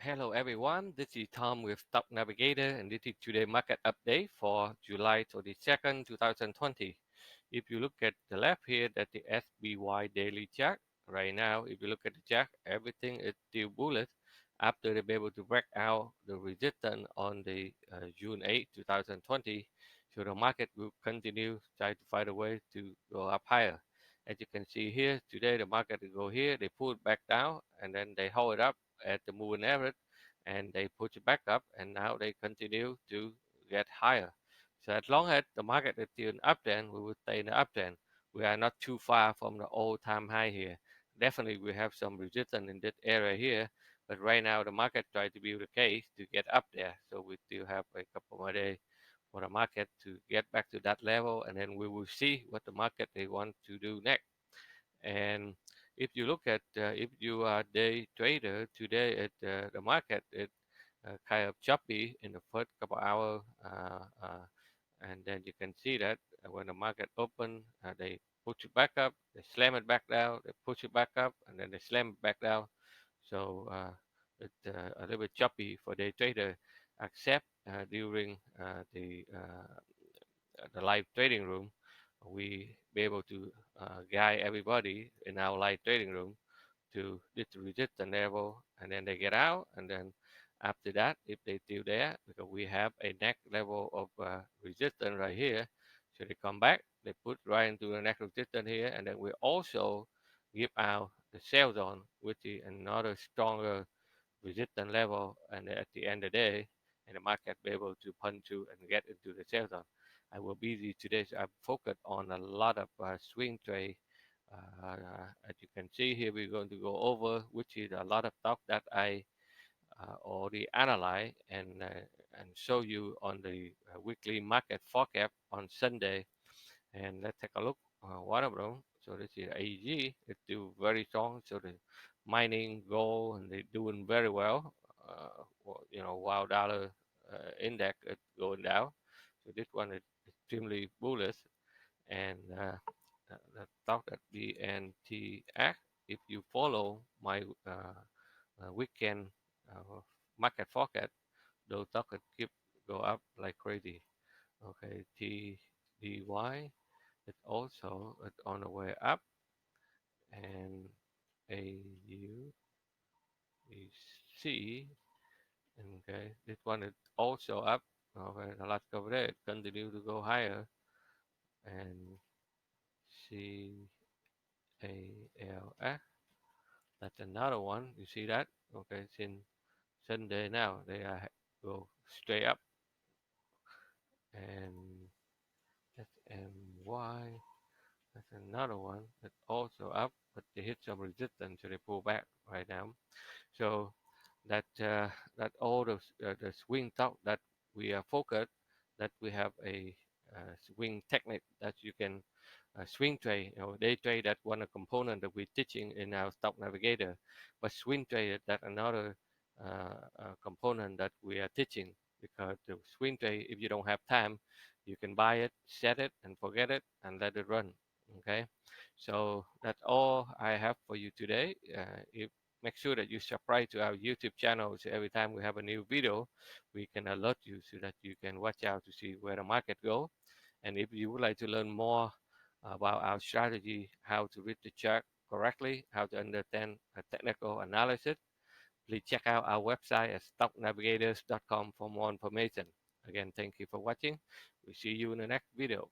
Hello everyone, this is Tom with Stock Navigator and this is today market update for July 22nd, 2020. If you look at the left here, that's the SBY daily chart. Right now, if you look at the chart, everything is still bullish after they be able to break out the resistance on the June 8, 2020. So the market will continue try to find a way to go up higher. As you can see here, today the market will go here, they pull it back down and then they hold it up at the moving average and they push it back up and now they continue to get higher. So as long as the market is still in uptrend, we will stay in the uptrend. We are not too far from the all-time high here. Definitely we have some resistance in this area here, but right now the market tries to build a case to get up there. So we still have a couple more days for the market to get back to that level, and then we will see what the market they want to do next. And if you look at if you are day trader today at the market, it kind of choppy in the first couple hours, and then you can see that when the market open, they push it back up, they slam it back down, they push it back up, and then they slam it back down. So it's a little bit choppy for day trader, except during the live trading room, we be able to guide everybody in our live trading room to this resistance level, and then they get out, and then after that, if they still there, because we have a next level of resistance right here, so they come back, they put right into the next resistance here, and then we also give out the sell zone, which is another stronger resistance level, and at the end of the day, and the market be able to punch through and get into the sell zone. I will be busy today, so I'm focused on a lot of swing trade. As you can see here, we're going to go over, which is a lot of stock that I already analyze and show you on the weekly market forecast on Sunday. And let's take a look. One of them. So this is AG. It's still very strong. So the mining, gold, and they're doing very well. While dollar index is going down. So this one is extremely bullish. And the stock at BNTX, if you follow my weekend market forecast, those stocks could keep go up like crazy. Okay, TDY is also on the way up, and AUEC, okay, this one is also up. Okay, the last couple days continue to go higher, and CALF, that's another one. You see that? Okay, since Sunday now they are go straight up, and SMY, that's another one that's also up, but they hit some resistance, so they pull back right now. So that that all the swing talk that we are focused, that we have a swing technique that you can swing trade. Day trade, that one a component that we're teaching in our stock navigator, but swing trade, that another component that we are teaching, because the swing trade, if you don't have time, you can buy it, set it, and forget it, and let it run. Okay, so that's all I have for you today. If Make sure that you subscribe to our YouTube channel, so every time we have a new video, we can alert you so that you can watch out to see where the market go. And if you would like to learn more about our strategy, how to read the chart correctly, how to understand a technical analysis, please check out our website at stocknavigators.com for more information. Again, thank you for watching. We see you in the next video.